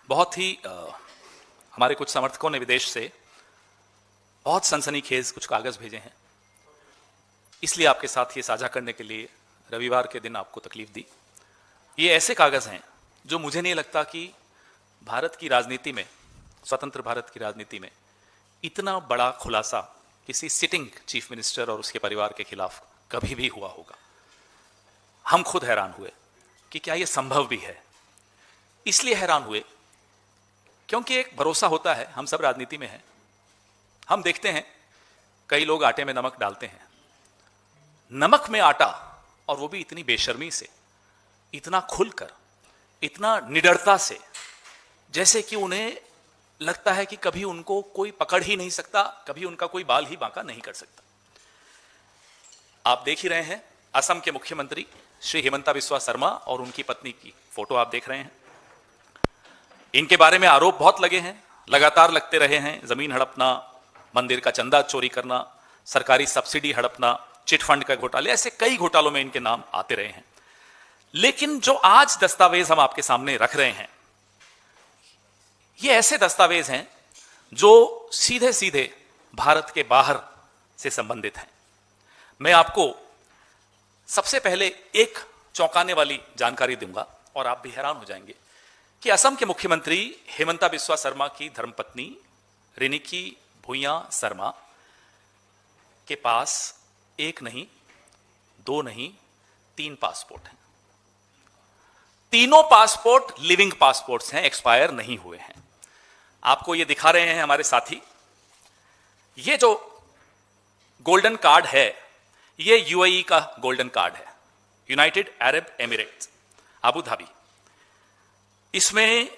बहुत ही हमारे कुछ समर्थकों ने विदेश से बहुत सनसनीखेज कुछ कागज भेजे हैं, इसलिए आपके साथ ये साझा करने के लिए रविवार के दिन आपको तकलीफ दी। ये ऐसे कागज हैं जो मुझे नहीं लगता कि भारत की राजनीति में, स्वतंत्र भारत की राजनीति में इतना बड़ा खुलासा किसी सिटिंग चीफ मिनिस्टर और उसके परिवार के खिलाफ कभी भी हुआ होगा। हम खुद हैरान हुए कि क्या यह संभव भी है। इसलिए हैरान हुए क्योंकि एक भरोसा होता है, हम सब राजनीति में हैं, हम देखते हैं कई लोग आटे में नमक डालते हैं, नमक में आटा, और वो भी इतनी बेशर्मी से, इतना खुलकर, इतना निडरता से, जैसे कि उन्हें लगता है कि कभी उनको कोई पकड़ ही नहीं सकता, कभी उनका कोई बाल ही बांका नहीं कर सकता। आप देख ही रहे हैं असम के मुख्यमंत्री श्री हिमंता बिस्वा शर्मा और उनकी पत्नी की फोटो आप देख रहे हैं। इनके बारे में आरोप बहुत लगे हैं, लगातार लगते रहे हैं। जमीन हड़पना, मंदिर का चंदा चोरी करना, सरकारी सब्सिडी हड़पना, चिट फंड का घोटाले, ऐसे कई घोटालों में इनके नाम आते रहे हैं। लेकिन जो आज दस्तावेज हम आपके सामने रख रहे हैं, ये ऐसे दस्तावेज हैं जो सीधे सीधे भारत के बाहर से संबंधित हैं। मैं आपको सबसे पहले एक चौंकाने वाली जानकारी दूंगा और आप भी हैरान हो जाएंगे कि असम के मुख्यमंत्री हिमंता बिस्वा शर्मा की धर्मपत्नी रिनिकी भुइयां शर्मा के पास एक नहीं, दो नहीं, 3 पासपोर्ट हैं। तीनों पासपोर्ट लिविंग पासपोर्ट्स हैं, एक्सपायर नहीं हुए हैं। आपको ये दिखा रहे हैं हमारे साथी। ये जो गोल्डन कार्ड है, ये यूएई का गोल्डन कार्ड है, United Arab Emirates, Abu Dhabi. इसमें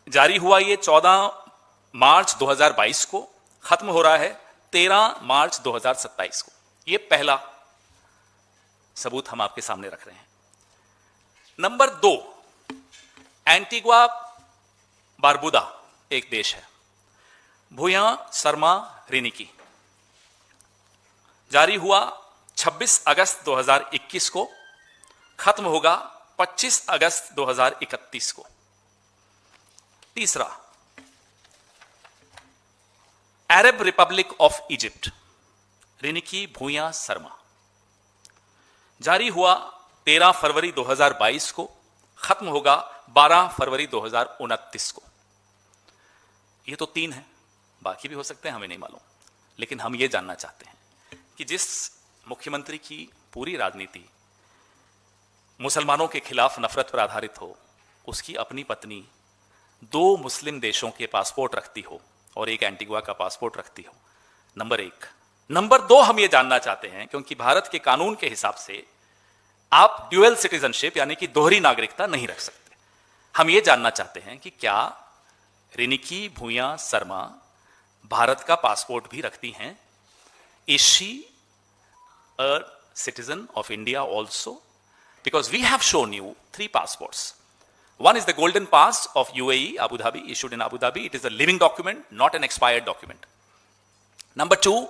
जारी हुआ ये 14 मार्च 2022 को, खत्म हो रहा है 13 मार्च 2027 को। ये पहला सबूत हम आपके सामने रख रहे हैं। नंबर 2, एंटीगुआ बारबुदा एक देश है, भुइयां शर्मा रिनिकी, जारी हुआ 26 अगस्त 2021 को, खत्म होगा 25 अगस्त 2031 को। तीसरा, Arab Republic of Egypt, Riniki Bhuyan Sharma, जारी हुआ 13 फरवरी 2022 को, खत्म होगा 12 फरवरी 2029 को। ये तो 3 हैं, बाकी भी हो सकते हैं, हमें नहीं मालूम। लेकिन हम ये जानना चाहते हैं कि जिस मुख्यमंत्री की पूरी राजनीति मुसलमानों के खिलाफ नफरत पर आधारित हो, उसकी अपनी पत्नी 2 मुस्लिम देशों के पासपोर्ट रखती हो और एक एंटीगुआ का पासपोर्ट रखती हो, नंबर 1। नंबर 2, हम ये जानना चाहते हैं क्योंकि भारत के कानून के हिसाब से आप ड्यूअल सिटीजनशिप यानी कि दोहरी नागरिकता नहीं रख सकते। हम ये जानना चाहते हैं कि क्या रिनिकी भुइयां शर्मा भारत का पासपोर्ट भी रखती हैं? Is she a citizen of India also? Because we have shown you 3 passports. One is the golden pass of UAE, Abu Dhabi, issued in Abu Dhabi. It is a living document, not an expired document. Number 2,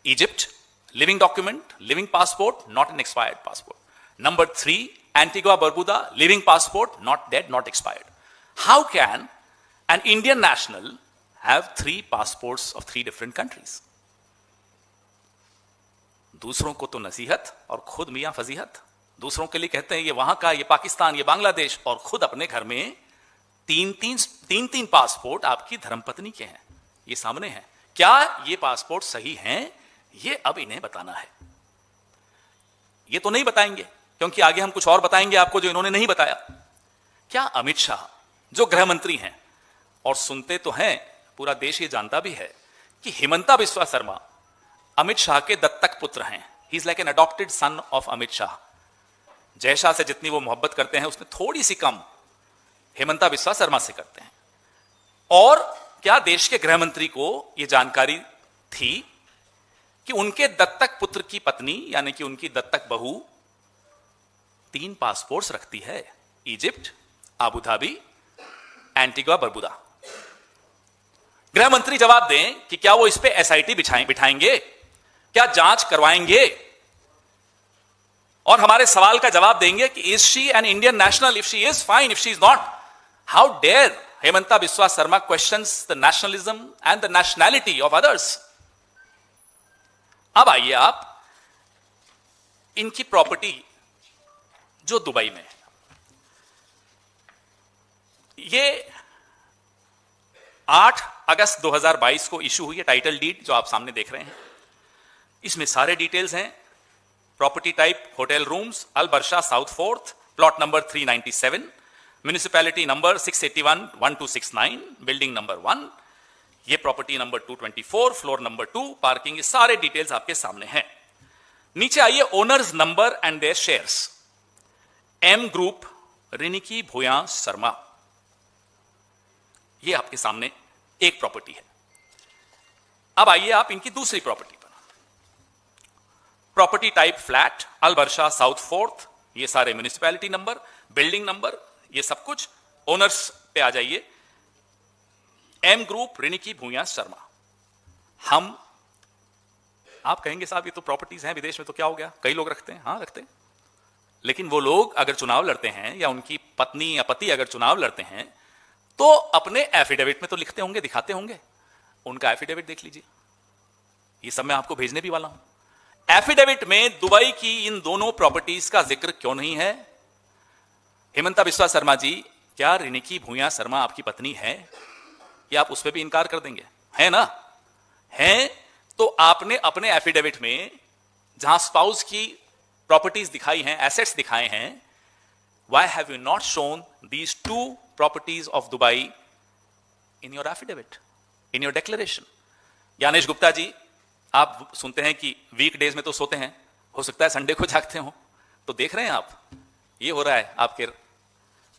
Egypt, living document, living passport, not an expired passport. Number 3, Antigua Barbuda, living passport, not dead, not expired. How can an Indian national have 3 passports of 3 different countries? दूसरों को तो नसीहत और खुद मियां फजीहत। दूसरों के लिए कहते हैं ये वहां का, ये पाकिस्तान, ये बांग्लादेश, और खुद अपने घर में 3 पासपोर्ट आपकी धर्मपत्नी के हैं। ये सामने हैं। क्या ये पासपोर्ट सही हैं? ये अब इन्हें बताना है। ये तो नहीं बताएंगे क्योंकि आगे हम कुछ और बताएंगे आपको जो इन्होंने नहीं बताया। क्या अमित शाह जो गृह मंत्री हैं, और सुनते तो हैं, पूरा देश ये जानता भी है कि हिमंता बिस्वा शर्मा अमित शाह के दत्तक पुत्र हैं। He is like an adopted son of Amit Shah. Jay Shah से जितनी वो मोहब्बत करते हैं उसमें थोड़ी सी कम हिमंता बिस्वा शर्मा से करते हैं। और क्या देश के गृह मंत्री को यह जानकारी थी कि उनके दत्तक पुत्र की पत्नी यानी कि उनकी दत्तक बहू 3 पासपोर्ट्स रखती है? Egypt, Abu Dhabi, Antigua Barbuda. गृह मंत्री जवाब दें कि क्या वो इस पे एसआईटी बिठाएंगे, क्या जांच करवाएंगे, और हमारे सवाल का जवाब देंगे कि is she an Indian national? If she is, fine, if she is not, how dare Himanta Biswa Sarma questions the nationalism and the nationality of others. अब आइए आप इनकी प्रॉपर्टी जो दुबई में है, ये 8 अगस्त 2022 को इशू हुई है टाइटल डीड जो आप सामने देख रहे हैं। इसमें सारे डिटेल्स हैं। Property type hotel rooms, Al Barsha south fourth, plot number 397, municipality number 681-1269, building number 1, ये property number 224, floor number 2, parking, ये सारे डिटेल्स आपके सामने हैं। नीचे आइए, owners number and their shares. M group, Riniki Bhuyan Sarma, ये आपके सामने एक प्रॉपर्टी है। अब आइए आप इनकी दूसरी प्रॉपर्टी पर। प्रॉपर्टी टाइप फ्लैट, अल बर्शा साउथ फोर्थ, ये सारे म्यूनिसिपैलिटी नंबर, बिल्डिंग नंबर, ये सब कुछ। ओनर्स पे आ जाइए, एम ग्रुप, रिनिकी भूया शर्मा। हम, आप कहेंगे साहब ये तो प्रॉपर्टीज हैं विदेश में, तो क्या हो गया, कई लोग रखते हैं। हाँ रखते हैं, लेकिन वो लोग अगर चुनाव लड़ते हैं या उनकी पत्नी या पति अगर चुनाव लड़ते हैं तो अपने एफिडेविट में तो लिखते होंगे, दिखाते होंगे। उनका एफिडेविट देख लीजिए, ये सब मैं आपको भेजने भी वाला हूं। एफिडेविट में दुबई की इन दोनों प्रॉपर्टीज का जिक्र क्यों नहीं है? हेमंता बिस्वा शर्मा जी, क्या रिनिकी भूया शर्मा आपकी पत्नी है? या आप उस पर भी इनकार कर देंगे? है ना? है तो आपने अपने एफिडेविट में जहां स्पाउस की प्रॉपर्टीज दिखाई हैं, एसेट्स दिखाए हैं, why have you not shown these two properties of Dubai in your affidavit, in your declaration? Gyanesh Gupta ji, आप सुनते हैं कि वीकडेज में तो सोते हैं, हो सकता है संडे को जागते हो, तो देख रहे हैं आप, ये हो रहा है आपके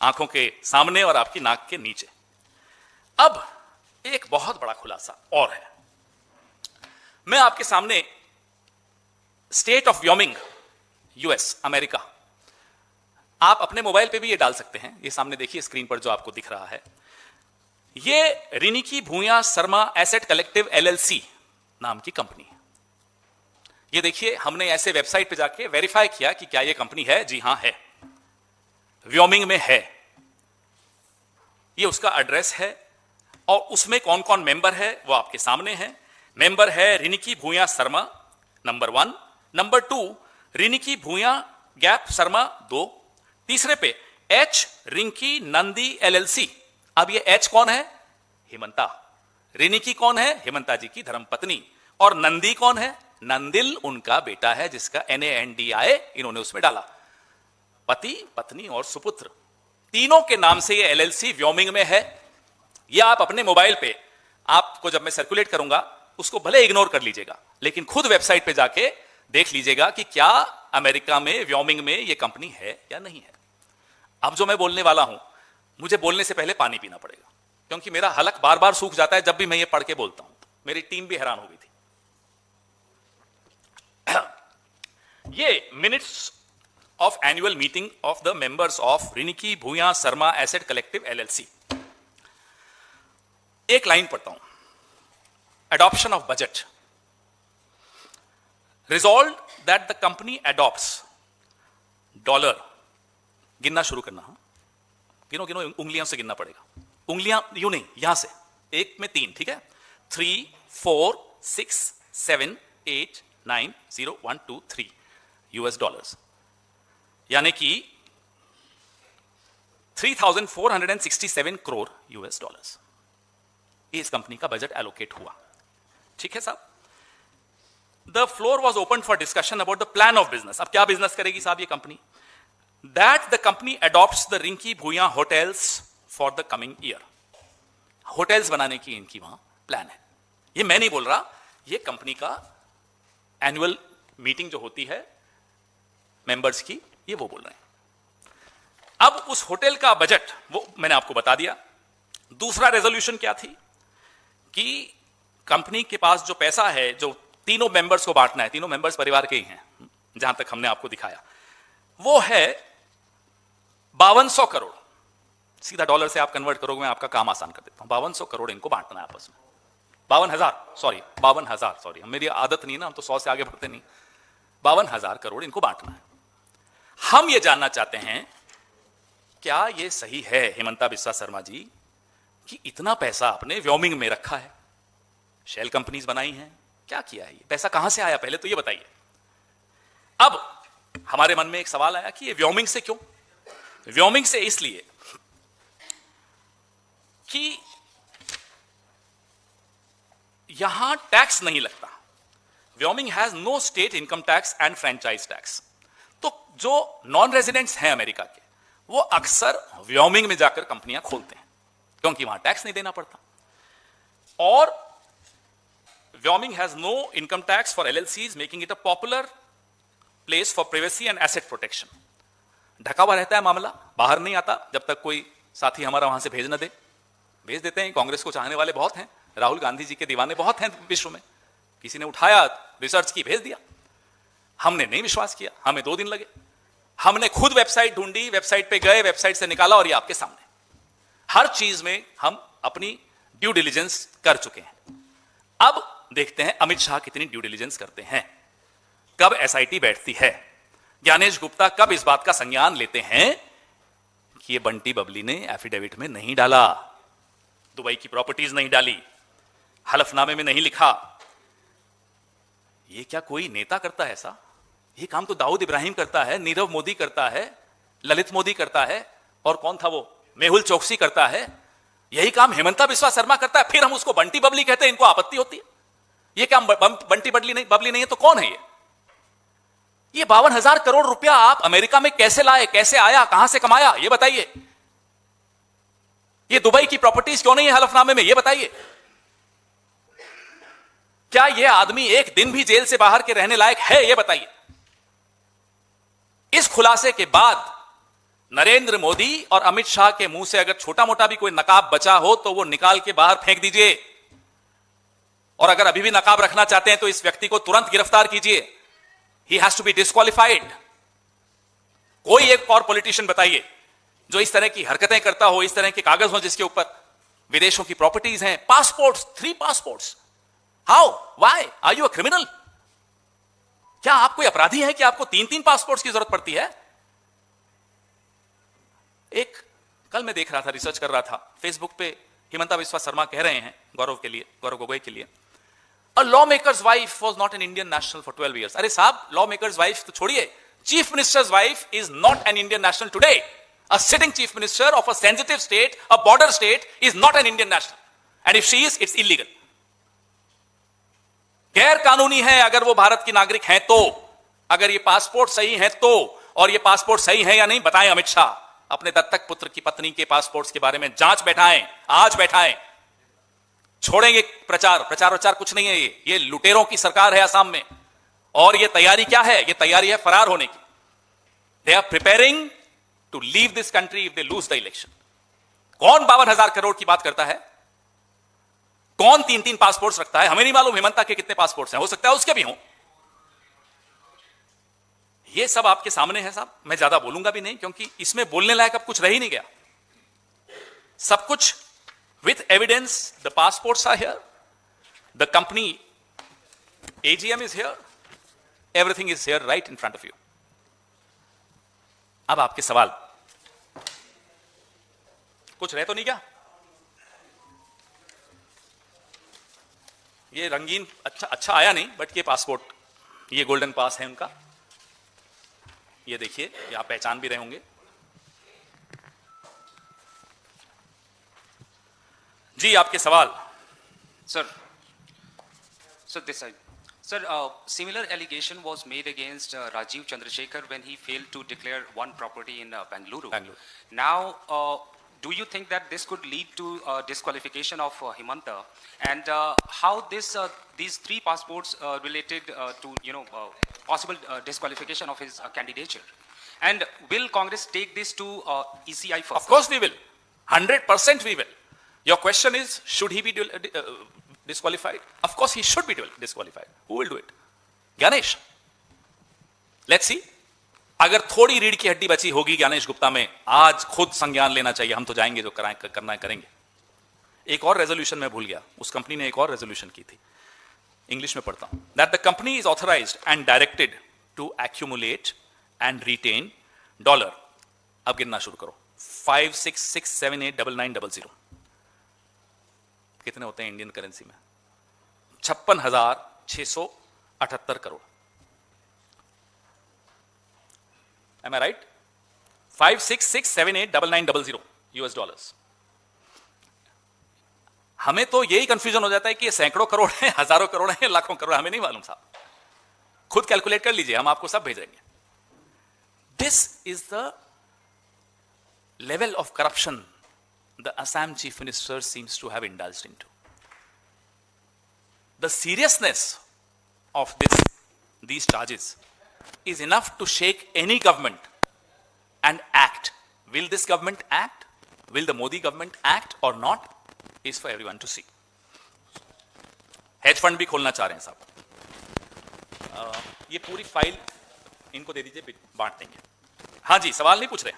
आंखों के सामने और आपकी नाक के नीचे। अब एक बहुत बड़ा खुलासा और है, मैं आपके सामने state of Wyoming, US, America, आप अपने मोबाइल पे भी ये डाल सकते हैं, ये सामने देखिए स्क्रीन पर जो आपको दिख रहा है, ये Riniki Bhuyan Sarma asset collective LLC नाम की कंपनी है। ये देखिए, हमने ऐसे वेबसाइट पे जाके वेरीफाई किया कि क्या ये कंपनी है। जी हां है, व्योमिंग में है। ये उसका एड्रेस है और उसमें कौन कौन मेंबर है वो आपके सामने है। मेंबर है रिनिकी भूया शर्मा नंबर 1, नंबर 2 रिनिकी भूया गैप शर्मा 2, तीसरे पे एच रिंकी नंदी एलएलसी। अब ये एच कौन है? हेमंता। रिनिकी कौन है? हेमंता जी की धर्मपत्नी। और नंदी कौन है? नंदिल उनका बेटा है, जिसका NANDI इन्होंने उसमें डाला। पति, पत्नी और सुपुत्र, तीनों के नाम से ये LLC व्योमिंग में है। ये आप अपने मोबाइल पे, आपको जब मैं सर्कुलेट करूंगा उसको भले इग्नोर कर लीजिएगा, लेकिन खुद वेबसाइट पे जाके देख लीजिएगा कि क्या अमेरिका में व्योमिंग में ये कंपनी है या नहीं है। अब जो मैं बोलने वाला हूं, मुझे बोलने से पहले पानी पीना पड़ेगा, क्योंकि मेरा हलक बार बार सूख जाता है जब भी मैं ये पढ़ के बोलता हूं। मेरी टीम भी हैरान हो गई थी। ये minutes of annual meeting of the members of Riniki Bhuyan Sarma asset collective LLC। एक लाइन पढ़ता हूं। Adoption of budget. Resolved that the company adopts $, गिनना शुरू करना। हाँ, गिनो गिनो, उंगलियों से गिनना पड़ेगा। उंगलियां यूं नहीं, यहां से, एक में 3, ठीक है? 3, 4, 6, 7, 8, 9, 0, 1, 2, 3 $, यानी कि 3,467 करोड़ $। ये इस कंपनी का बजट एलोकेट हुआ। ठीक है साहब? The floor was open for discussion about the plan of business. अब क्या बिजनेस करेगी साहब ये company? That the company adopts the Rinki Bhuyan hotels for the coming year. Hotels बनाने की इनकी वहां प्लान है। ये मैं नहीं बोल रहा, ये कंपनी का एनुअल मीटिंग जो होती है मेंबर्स की, ये वो बोल रहे हैं। अब उस होटल का बजट वो मैंने आपको बता दिया। दूसरा रेजोल्यूशन क्या थी कि कंपनी के पास जो पैसा है, जो तीनों मेंबर्स को बांटना है, तीनों मेंबर्स परिवार के ही हैं जहां तक हमने आपको दिखाया, वो है 5200 करोड़। सीधा डॉलर से आप कन्वर्ट करोगे, मैं आपका काम आसान कर देता हूं। 5200 करोड़ इनको बांटना है आपस में। 52,000 सॉरी, मेरी आदत नहीं ना, हम तो 100 से आगे बढ़ते नहीं। 52,000 करोड़ इनको बांटना है। हम ये जानना चाहते हैं क्या यह सही है हेमंता बिस्वा शर्मा जी कि इतना पैसा आपने व्योमिंग में रखा है, शेल कंपनीज बनाई हैं, क्या किया है, ये पैसा कहां से आया, पहले तो ये बताइए। अब हमारे मन में एक सवाल आया कि ये व्योमिंग से क्यों? व्योमिंग से इसलिए कि यहां टैक्स नहीं लगता। Wyoming has no state income tax and franchise tax. तो जो नॉन रेजिडेंट्स हैं अमेरिका के, वो अक्सर व्योमिंग में जाकर कंपनियां खोलते हैं क्योंकि वहां टैक्स नहीं देना पड़ता। और Wyoming has no income tax for LLCs, making it a popular place for privacy and asset protection. ढका हुआ रहता है मामला, बाहर नहीं आता जब तक कोई साथी हमारा वहां से भेज न दे। भेज देते हैं, कांग्रेस को चाहने वाले बहुत हैं, राहुल गांधी जी के दीवाने बहुत हैं विश्व में। किसी ने उठाया, रिसर्च की, भेज दिया। हमने नहीं विश्वास किया, हमें 2 दिन लगे। हमने खुद वेबसाइट ढूंढी, वेबसाइट पे गए, वेबसाइट से निकाला और ये आपके सामने। हर चीज में हम अपनी ड्यू डिलिजेंस कर चुके हैं। अब देखते हैं अमित शाह कितनी ड्यू डिलिजेंस करते हैं, कब एसआईटी बैठती है, ज्ञानेश गुप्ता कब इस बात का संज्ञान लेते हैं कि ये बंटी बबली ने एफिडेविट में नहीं डाला, दुबई की प्रॉपर्टीज नहीं डाली, हलफनामे में नहीं लिखा। ये क्या कोई नेता करता है ऐसा? ये काम तो दाऊद इब्राहिम करता है, नीरव मोदी करता है, ललित मोदी करता है, और कौन था वो, मेहुल चोकसी करता है। यही काम हेमंता बिस्वा शर्मा करता है, फिर हम उसको बंटी बबली कहते हैं, इनको आपत्ति होती है। ये क्या बंटी बबली नहीं है तो कौन है ये 52,000 करोड़ रुपया आप अमेरिका में कैसे लाए, कैसे आया, कहां से कमाया, ये बताइए। ये दुबई की प्रॉपर्टीज क्यों नहीं है हलफनामे में, ये बताइए। क्या ये आदमी एक दिन भी जेल से बाहर के रहने लायक है, ये बताइए। इस खुलासे के बाद नरेंद्र मोदी और अमित शाह के मुंह से अगर छोटा मोटा भी कोई नकाब बचा हो तो वो निकाल के बाहर फेंक दीजिए, और अगर अभी भी नकाब रखना चाहते हैं तो इस व्यक्ति को तुरंत गिरफ्तार कीजिए। He has to be disqualified. कोई एक और पॉलिटिशियन बताइए जो इस तरह की हरकतें करता हो, इस तरह के कागज हो जिसके ऊपर विदेशों की प्रॉपर्टीज हैं, passports, 3 passports. How, why are you a criminal? क्या आप कोई अपराधी हैं कि आपको 3-3 पासपोर्ट्स की जरूरत पड़ती है? कल मैं देख रहा था, रिसर्च कर रहा था फेसबुक पे, हेमंता बिस्वा शर्मा कह रहे हैं गौरव गोगोई के लिए, a law makers wife was not an Indian national for 12 years। अरे साहब, लॉ मेकर्स वाइफ तो छोड़िए, chief ministers wife is not an Indian national today. A sitting chief minister of a sensitive state, a border state, is not an Indian national. And if she is, it's illegal. गैर कानूनी है अगर वो भारत की नागरिक हैं तो, अगर ये पासपोर्ट सही है तो, और ये पासपोर्ट सही है या नहीं बताएं अमित शाह। अपने दत्तक पुत्र की पत्नी के पासपोर्ट्स के बारे में जांच बैठाएं, आज बैठाएं। छोड़ेंगे प्रचार कुछ नहीं है। ये लुटेरों की सरकार है असम में, और ये तैयारी क्या है? ये तैयारी है फरार होने की। They are preparing to leave this country if they lose the election। कौन 52,000 करोड़ की बात करता है? कौन 3-3 पासपोर्ट्स रखता है? हमें नहीं मालूम हेमंता के कितने पासपोर्ट्स हैं, हो सकता है उसके भी हों। ये सब आपके सामने है साहब, मैं ज्यादा बोलूंगा भी नहीं क्योंकि इसमें बोलने लायक अब कुछ रह ही नहीं गया। सब कुछ with evidence, the passports are here, the company AGM is here, everything is here right in front of you। अब आपके सवाल कुछ रह तो नहीं क्या? ये रंगीन अच्छा आया नहीं, बट ये पासपोर्ट, ये गोल्डन पास है उनका, ये देखिए, ये आप पहचान भी रहे होंगे। जी आपके सवाल। Sir this side. Sir, similar allegation was made against Rajiv Chandrasekhar when he failed to declare one property in Bengaluru. Now, do you think that this could lead to disqualification of Hemanta? And how these 3 passports related to possible disqualification of his candidature? And will Congress take this to ECI first? Of course we will. 100% we will. Your question is, should he be disqualified? Of course he should be disqualified. Who will do it? Ganesh. Let's see. अगर थोड़ी रीढ़ की हड्डी बची होगी ज्ञानेश गुप्ता में, आज खुद संज्ञान लेना चाहिए। हम तो जाएंगे, जो करना है करेंगे। एक और रेजोल्यूशन में भूल गया, उस कंपनी ने एक और रेजोल्यूशन की थी, इंग्लिश में पढ़ता हूं। That the company is authorised and directed to accumulate and retain $, अब गिनना शुरू करो, 56678990 कितने होते हैं इंडियन करेंसी में? 56,678 crore. Am I right? 56678990 US dollars. हमें तो यही कंफ्यूजन हो जाता है कि ये सैकड़ों करोड़ है, हजारों करोड़ है, लाखों करोड़, हमें नहीं मालूम साहब। खुद कैलकुलेट कर लीजिए, हम आपको सब भेजेंगे। This is the level of corruption the Assam chief minister seems to have indulged into. The seriousness of these charges is enough to shake any government and act. Will this government act? Will the Modi government act or not? Is for everyone to see. Hedge fund भी खोलना चाह रहे हैं साहब। ये पूरी file इनको दे दीजिए, बांट देंगे। हाँ जी, सवाल नहीं पूछ रहे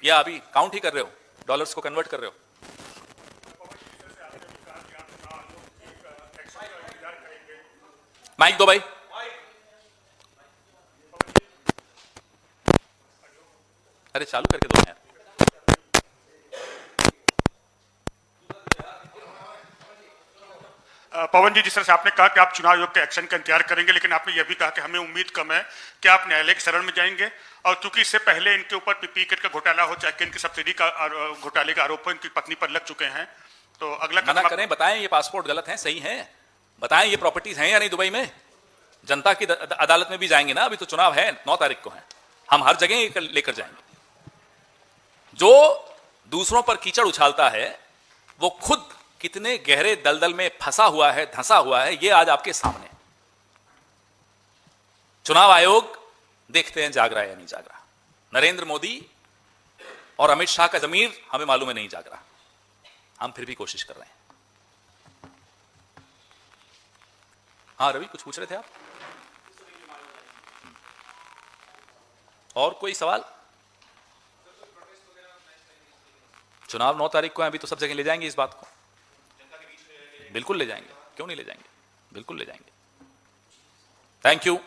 या अभी काउंट ही कर रहे हो, डॉलर्स को कन्वर्ट कर रहे हो? माइक दो भाई। अरे चालू करके दो यार। पवन जी, जिस तरह से आपने कहा कि आप चुनाव आयोग के एक्शन का इंतजार करेंगे, लेकिन आपने यह भी कहा कि हमें उम्मीद कम है कि आप न्यायालय के शरण में जाएंगे, और चूंकि इससे पहले इनके ऊपर पीपीकेट का घोटाला हो, चाहे इनकी सब्सिडी का घोटाले का आरोप इनकी पत्नी पर लग चुके हैं, तो अगला मना करें, बताएं ये पासपोर्ट गलत है, सही है, बताएं ये प्रॉपर्टीज हैं या नहीं दुबई में। जनता की अदालत में भी जाएंगे ना, अभी तो चुनाव है, 9 तारीख को है, हम हर जगह लेकर जाएंगे। जो दूसरों पर कीचड़ उछालता है वो खुद कितने गहरे दलदल में फंसा हुआ है, धंसा हुआ है, ये आज आपके सामने। चुनाव आयोग देखते हैं जाग रहा है या नहीं जाग रहा। नरेंद्र मोदी और अमित शाह का जमीर हमें मालूम है नहीं जाग रहा, हम फिर भी कोशिश कर रहे हैं। हाँ रवि, कुछ पूछ रहे थे आप? और कोई सवाल? चुनाव 9 तारीख को है, अभी तो सब जगह ले जाएंगे इस बात को, बिल्कुल ले जाएंगे, क्यों नहीं ले जाएंगे, बिल्कुल ले जाएंगे। Thank you.